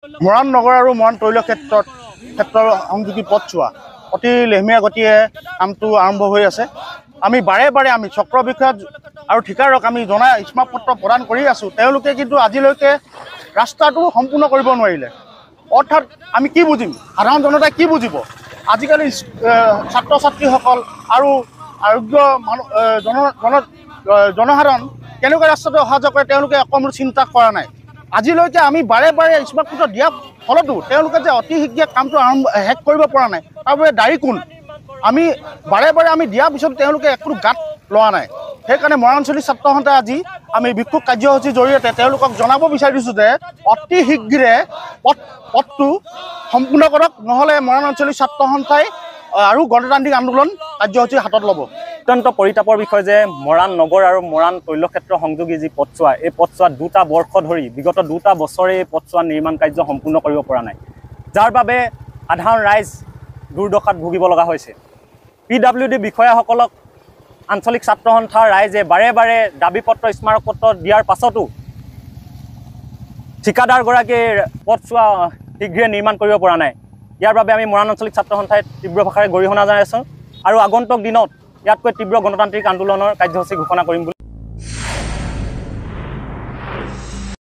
মৰাণ নগৰ আৰু মৰাণ তৈল ক্ষেত্ৰৰ সংযোগী পথছোৱা অতি লেহমীয়া গতিয়ে কামটো আৰম্ভ হৈ আছে। আমি বাৰে বাৰে আমি চক্ৰ বিষয়া আৰু ঠিকাৰক আমি জনাই স্মাৰকপত্ৰ প্ৰদান কৰি আছোঁ। তেওঁলোকে কিন্তু আজিলৈকে ৰাস্তাটো সম্পূৰ্ণ কৰিব নোৱাৰিলে। অৰ্থাৎ আমি কি বুজিম, সাধাৰণ জনতাই কি বুজিব? আজিকালি ছাত্ৰ ছাত্ৰীসকল আৰু আৰোগ্য জনসাধাৰণ কেনেকৈ ৰাস্তাটো অহা যোৱা কৰে তেওঁলোকে অকণো চিন্তা কৰা নাই। আজিলৈকে আমি বাৰে বাৰে স্মাৰকপত্ৰ দিয়াৰ ফলতো তেওঁলোকে যে অতি শীঘ্ৰে কামটো শেষ কৰিব পৰা নাই, তাৰ বাবে দায়ী কোন? আমি বাৰে বাৰে আমি দিয়াৰ পিছত তেওঁলোকে একো গাত লোৱা নাই। সেইকাৰণে মৰাণচলী ছাত্ৰ সন্থাই আজি আমি বিক্ষোভ কাৰ্যসূচীৰ জৰিয়তে তেওঁলোকক জনাব বিচাৰিছোঁ যে অতি শীঘ্ৰে পথটো সম্পূৰ্ণ কৰক, নহ'লে মৰাণচলী ছাত্ৰ সন্থাই আৰু গণতান্ত্ৰিক আন্দোলন কাৰ্যসূচী হাতত ল'ব। অত্যন্ত পৰিতাপৰ বিষয় যে মৰাণ নগৰ আৰু মৰাণ তৈলক্ষেত্ৰ সংযোগী যি পথছোৱা, এই পথছোৱাত 2টা বৰ্ষ ধৰি বিগত 2টা বছৰে এই পথছোৱা নিৰ্মাণ কাৰ্য সম্পূৰ্ণ কৰিব পৰা নাই, যাৰ বাবে সাধাৰণ ৰাইজ দুৰ্দশাত ভুগিব লগা হৈছে। PWD বিষয়াসকলক আঞ্চলিক ছাত্ৰ সন্থাৰ ৰাইজে বাৰে বাৰে দাবী পত্ৰ স্মাৰকপত্ৰ দিয়াৰ পাছতো ঠিকাদাৰগৰাকীয়ে পথছোৱা শীঘ্ৰে নিৰ্মাণ কৰিব পৰা নাই। ইয়াৰ বাবে আমি মৰাণ আঞ্চলিক ছাত্ৰ সন্থাই তীব্ৰ ভাষাৰে গৰিহণা জনাইছোঁ আৰু আগন্তুক দিনত ইয়াতকৈ তীব্ৰ গণতান্ত্ৰিক আন্দোলনৰ কাৰ্যসূচী ঘোষণা কৰিম বুলি